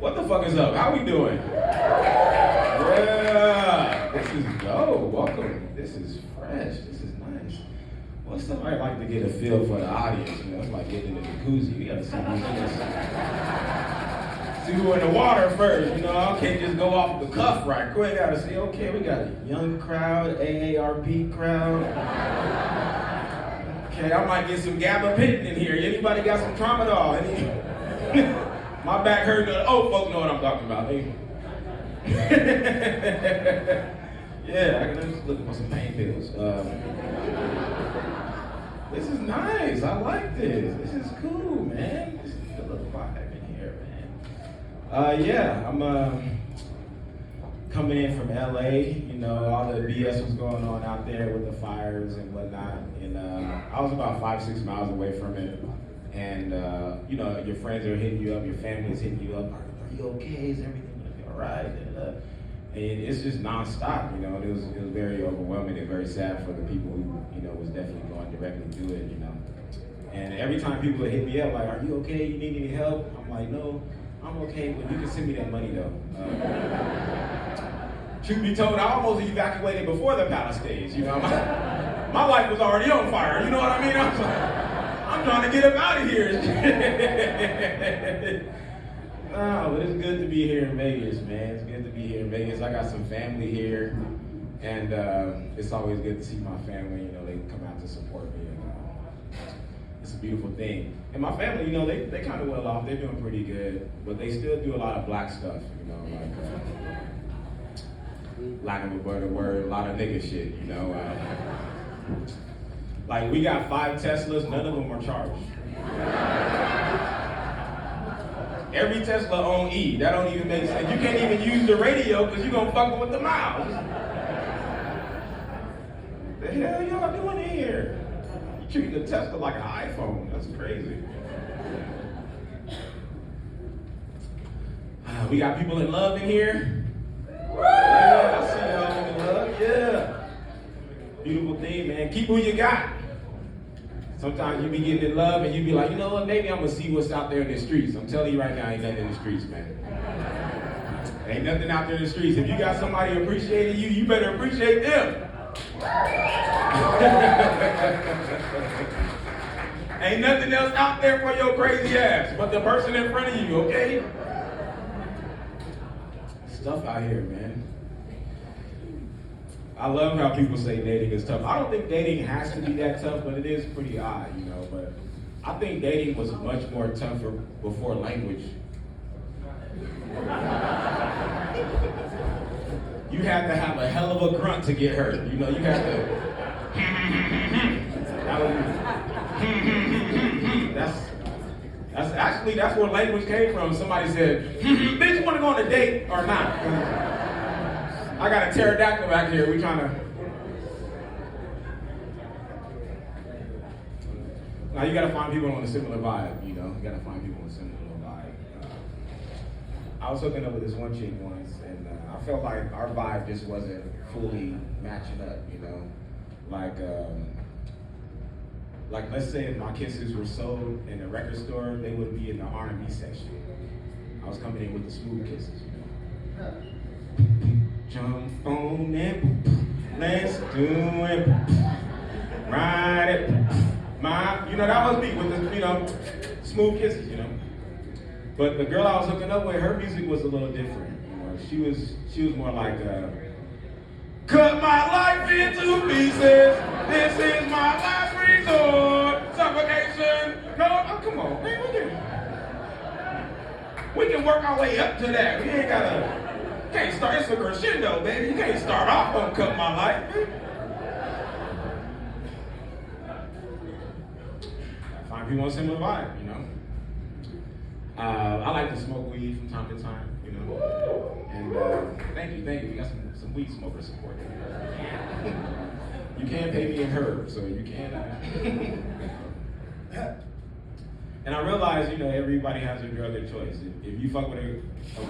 What the fuck is up? How we doing? Yeah, this is dope. Welcome. This is fresh. This is nice. Well, somebody like to get a feel for the audience. You know, it's like getting in the jacuzzi. You gotta see who's in this. See who in the water first. You know, I can't just go off the cuff right quick. Gotta see. Okay, we got a young crowd, AARP crowd. Okay, I might get some gabapentin in here. Anybody got some tramadol? My back hurt. Oh, folks know what I'm talking about. Yeah, I can just look for some pain pills. This is nice. I like this. This is cool, man. This is a little vibe in here, man. Yeah, I'm coming in from LA. You know, all the BS was going on out there with the fires and whatnot. And I was about 5-6 miles away from it. And you know, your friends are hitting you up, your family's hitting you up. Are you okay? Is everything gonna be all right? And it's just nonstop. You know, it was very overwhelming and very sad for the people who, you know, was definitely going directly through it. You know, and every time people would hit me up like, "Are you okay? You need any help?" I'm like, "No, I'm okay, but you can send me that money though." Truth be told, I almost evacuated before the Palisades. You know, my life was already on fire. You know what I mean? I was like, I'm trying to get up out of here. No, but it's good to be here in Vegas, man. It's good to be here in Vegas. I got some family here, and it's always good to see my family. You know, they come out to support me. And, it's a beautiful thing. And my family, you know, they kind of well off. They're doing pretty good, but they still do a lot of black stuff. You know, like lack of a better word, a lot of nigga shit. You know. Like, we got 5 Teslas, none of them are charged. Every Tesla on E, that don't even make sense. You can't even use the radio because you're gonna fuck with the miles. The hell y'all doing in here? You treating the Tesla like an iPhone, that's crazy. We got people in love in here. Yeah, I see y'all in love, yeah. Beautiful thing, man. Keep who you got. Sometimes you be getting in love and you be like, you know what, maybe I'm gonna see what's out there in the streets. I'm telling you right now, ain't nothing in the streets, man. Ain't nothing out there in the streets. If you got somebody appreciating you, you better appreciate them. Ain't nothing else out there for your crazy ass but the person in front of you, okay? Stuff out here, man. I love how people say dating is tough. I don't think dating has to be that tough, but it is pretty odd, you know. But I think dating was much more tougher before language. You had to have a hell of a grunt to get hurt. You know, you had to. That's where language came from. Somebody said, "Bitch, you want to go on a date or not?" I got a pterodactyl back here. We trying to. Now you gotta find people on a similar vibe. You know, you gotta find people on a similar vibe. I was hooking up with this one chick once, and I felt like our vibe just wasn't fully matching up. You know, like let's say if my kisses were sold in a record store, they would be in the R&B section. I was coming in with the smooth kisses. You know. Jump on it, let's do it, ride it, you know, that was me with the, you know, smooth kisses, you know. But the girl I was hooking up with, her music was a little different, you know. She was more like, cut my life into pieces, this is my last resort, suffocation, no, oh, come on, man, we can work our way up to that, we ain't gotta. You can't start, it's a crescendo, baby. You can't start off on Cut My Life, baby. Find people on a similar vibe, you know. I like to smoke weed from time to time, you know. And thank you. We got some weed smoker support. You can't pay me in herbs, so you can't. And I realize, you know, everybody has their drug of choice. If you fuck with a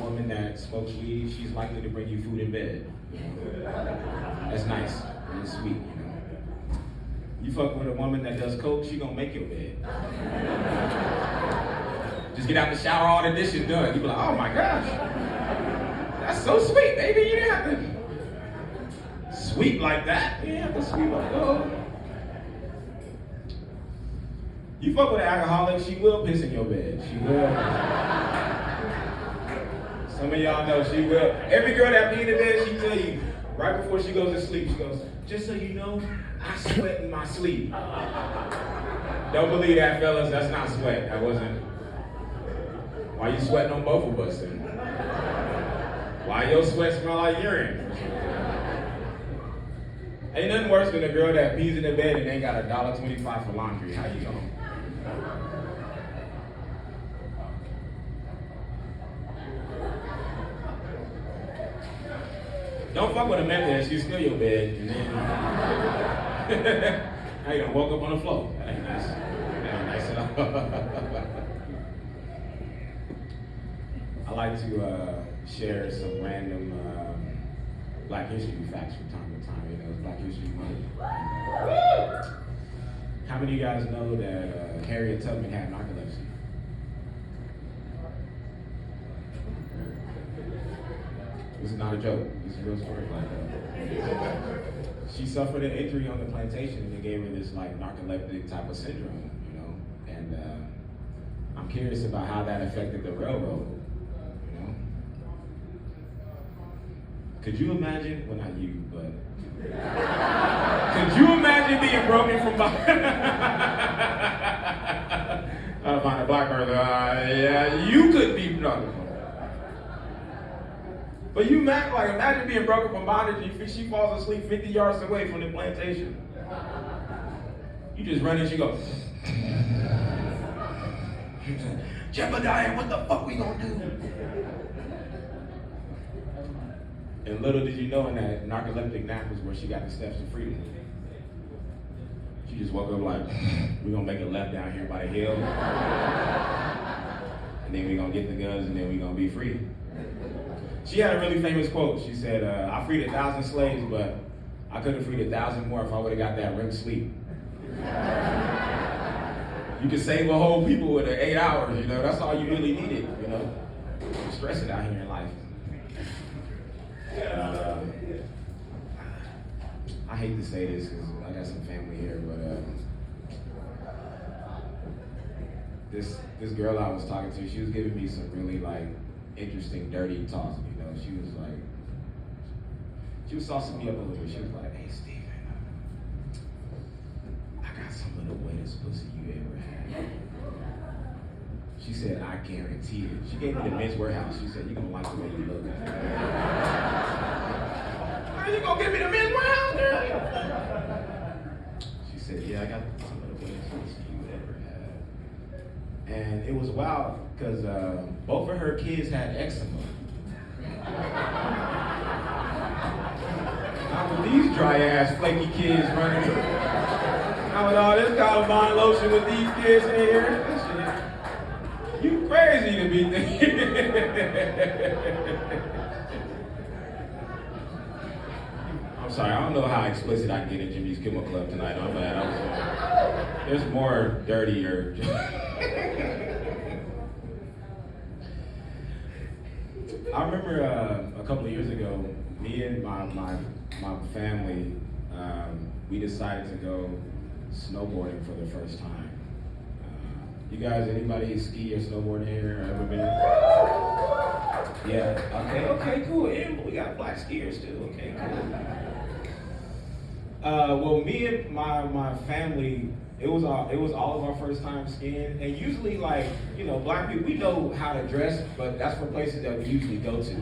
woman that smokes weed, she's likely to bring you food in bed. You know? That's nice. It's sweet, you know. You fuck with a woman that does coke, she gonna make your bed. Just get out the shower, all the dishes done. You be like, oh my gosh, that's so sweet, baby. You didn't have to sweep like that. You didn't have to sweep like that. You fuck with an alcoholic, she will piss in your bed. She will. Some of y'all know she will. Every girl that be in the bed, she tell you, right before she goes to sleep, she goes, just so you know, I sweat in my sleep. Don't believe that, fellas. That's not sweat. That wasn't. Why you sweating on both of us then? Why your sweat smell like urine? Ain't nothing worse than a girl that pees in the bed and ain't got $1.25 for laundry. How you going? Don't fuck with a Methodist, you steal your bed, and then now you done woke up on the floor. That ain't nice. That ain't nice at all. I like to share some random Black History facts from time to time. You know, it's Black History Month. How many of you guys know that Harriet Tubman had narcolepsy? This is not a joke. This is a real story. She suffered an injury on the plantation, and it gave her this like narcoleptic type of syndrome, you know. And I'm curious about how that affected the railroad. You know, could you imagine? Well, not you, but could you imagine being broken from behind a black person? Yeah, you could be broken. But you imagine being broken from bondage and she falls asleep 50 yards away from the plantation. You just run and she goes, Jebediah, what the fuck we gonna do? And little did you know in that narcoleptic nap was where she got the steps of freedom. She just woke up like, we're gonna make a left down here by the hill. And then we're gonna get the guns and then we're gonna be free. She had a really famous quote. She said, I freed 1,000 slaves, but I could have freed 1,000 more if I would have got that REM sleep. You could save a whole people with 8 hours, you know, that's all you really needed, you know. You're stressing out here in life. I hate to say this because I got some family here, but this girl I was talking to, she was giving me some really like interesting, dirty talk, you know. She was saucing me up a little bit. She was like, hey, Steven, I got some of the wettest pussy you ever had. She said, I guarantee it. She gave me the Men's Warehouse. She said, you're going to like the way you look. Are you going to give me the Men's Warehouse, girl? She said, yeah, I got some of the wettest pussy you ever had. And it was wild because both of her kids had eczema. Now with these dry ass flaky kids running, now with all this Columbine lotion with these kids in here, this shit, you crazy to be thinking. I'm sorry, I don't know how explicit I can get in Jimmy's Kimmel Club tonight. I'm bad. There's more dirtier. I remember a couple of years ago, me and my family, we decided to go snowboarding for the first time. You guys, anybody ski or snowboard here? Ever been? Yeah. Okay, cool. And we got black skiers too. Okay, cool. Well, me and my family, it was all of our first time skiing, and usually, like, you know, black people, we know how to dress, but that's for places that we usually go to.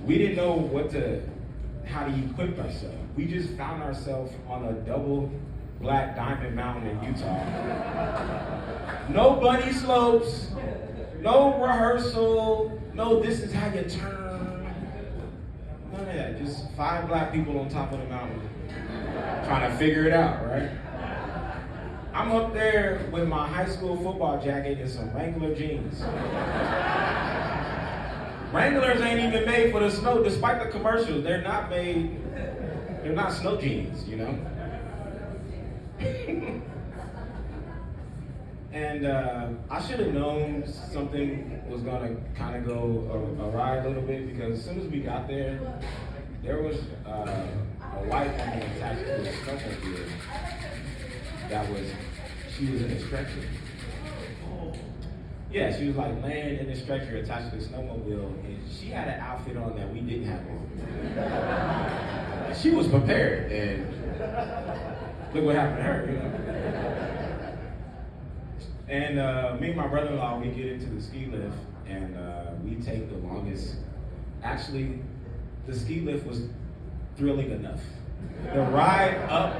We didn't know how to equip ourselves. We just found ourselves on a double black diamond mountain in Utah. No bunny slopes, no rehearsal, no this is how you turn. None of that. Just 5 black people on top of the mountain trying to figure it out, right? I'm up there with my high school football jacket and some Wrangler jeans. Wranglers ain't even made for the snow, despite the commercials. They're not snow jeans, you know? And I should have known something was gonna kind of go awry a little bit, because as soon as we got there was a white woman attached to a snowmobile she was in a stretcher. Yeah, she was like laying in a stretcher attached to the snowmobile, and she had an outfit on that we didn't have on. She was prepared, and look what happened to her, you know. And me and my brother-in-law, we get into the ski lift, and we take the longest. Actually, the ski lift was thrilling enough. The ride up,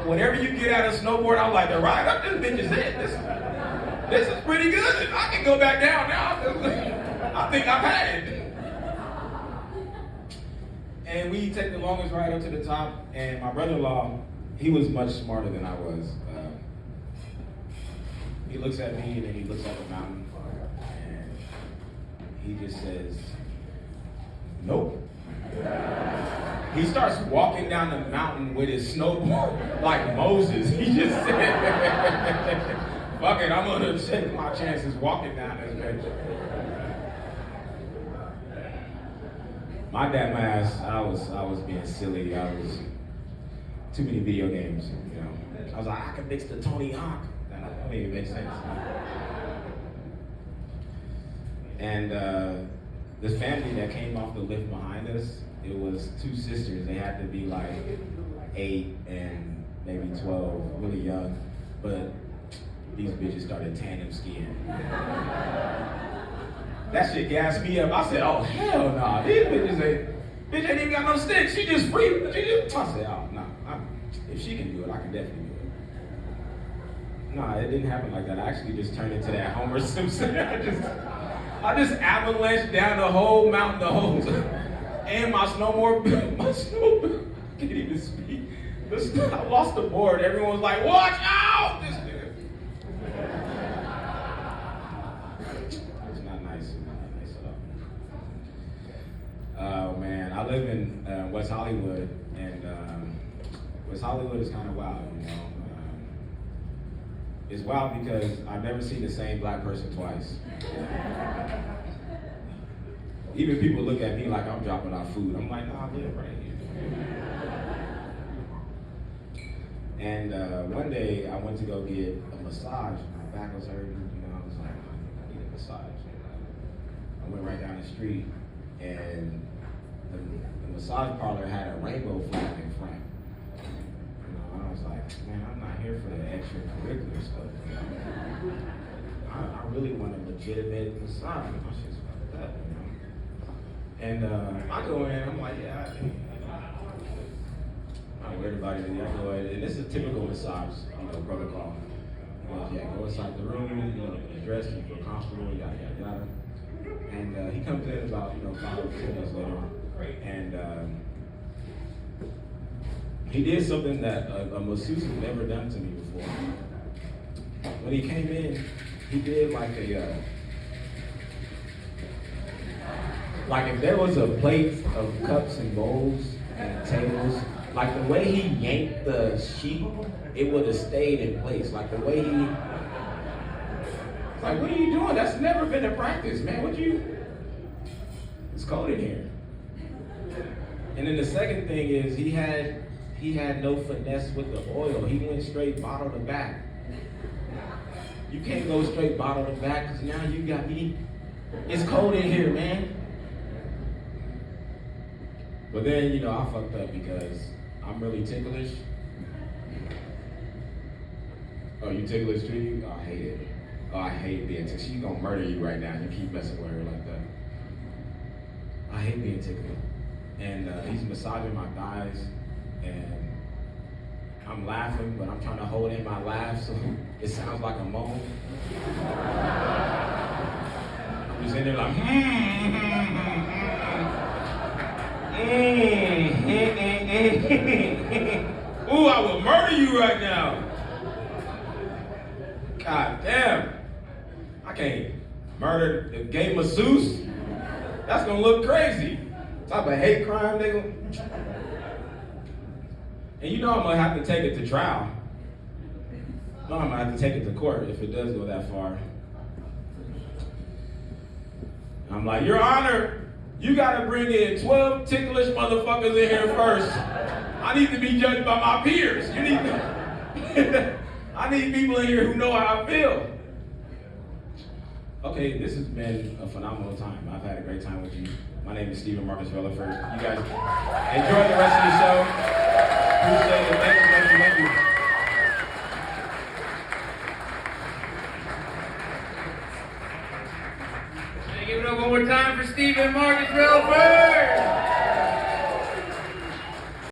whenever you get out of snowboard, I'm like, the ride up, this bitch is it. This is pretty good. I can go back down now. I think I've had it. And we take the longest ride up to the top, and my brother-in-law, he was much smarter than I was. He looks at me, and then he looks at the mountain, and he just says, nope. He starts walking down the mountain with his snowboard like Moses. He just said, fuck it, I'm gonna take my chances walking down this bitch. My dad, my ass, I was being silly. I was too many video games, you know. I was like, I can mix the Tony Hawk. That don't even make sense. And the family that came off the lift behind us, it was two sisters. They had to be like 8 and maybe 12, really young. But these bitches started tandem skiing. That shit gassed me up. I said, oh, hell no. Nah. These bitch ain't even got no sticks. She just free. I said, oh, no. If she can do it, I can definitely do it. No, it didn't happen like that. I actually just turned into that Homer Simpson. I just avalanched down the whole mountain, and my snowboard, I can't even speak. I lost the board. Everyone was like, watch out! It's not nice. It's not nice at all. Oh man, I live in West Hollywood, and West Hollywood is kind of wild, you know. It's wild because I've never seen the same black person twice. Even people look at me like I'm dropping off food. I'm like, no, I live right here. And one day I went to go get a massage. My back was hurting, you know. I was like, I need a massage. I went right down the street, and the massage parlor had a rainbow flag in front. I was like, man, I'm not here for the extracurricular stuff. You know? I really want a legitimate massage. My shit's fucked up, you know. And I go in, I'm like, yeah, I'm not worried about it. I go in, and this is a typical massage, you know, protocol. Yeah, go inside the room, you know, get dressed, you feel comfortable, yada yada yada. And he comes in about, 5 or 10 minutes later, and he did something that a masseuse had never done to me before. When he came in, he did like if there was a plate of cups and bowls and tables, like the way he yanked the sheet, it would have stayed in place. Like the way what are you doing? That's never been a practice, man. It's cold in here. And then the second thing is he had no finesse with the oil. He went straight bottle to back. You can't go straight bottle to back because now you got me. It's cold in here, man. But then, I fucked up because I'm really ticklish. Oh, you ticklish too? Oh, I hate it. Oh, I hate being ticklish. She's gonna murder you right now. You keep messing with her like that. I hate being ticklish. And he's massaging my thighs. And I'm laughing, but I'm trying to hold in my laugh so it sounds like a moan. I'm just in there like, Ooh, I will murder you right now. God damn. I can't murder the gay masseuse. That's gonna look crazy. Type of hate crime they gonna. And I'm gonna have to take it to trial. I'm No, I'm gonna have to take it to court if it does go that far. I'm like, Your Honor, you gotta bring in 12 ticklish motherfuckers in here first. I need to be judged by my peers. You need to. I need people in here who know how I feel. Okay, this has been a phenomenal time. I've had a great time with you. My name is Stephen Marcus Relaford. You guys enjoy the rest of the show. Appreciate it. Thank you, thank you, thank you. Give it up one more time for Stephen Marcus.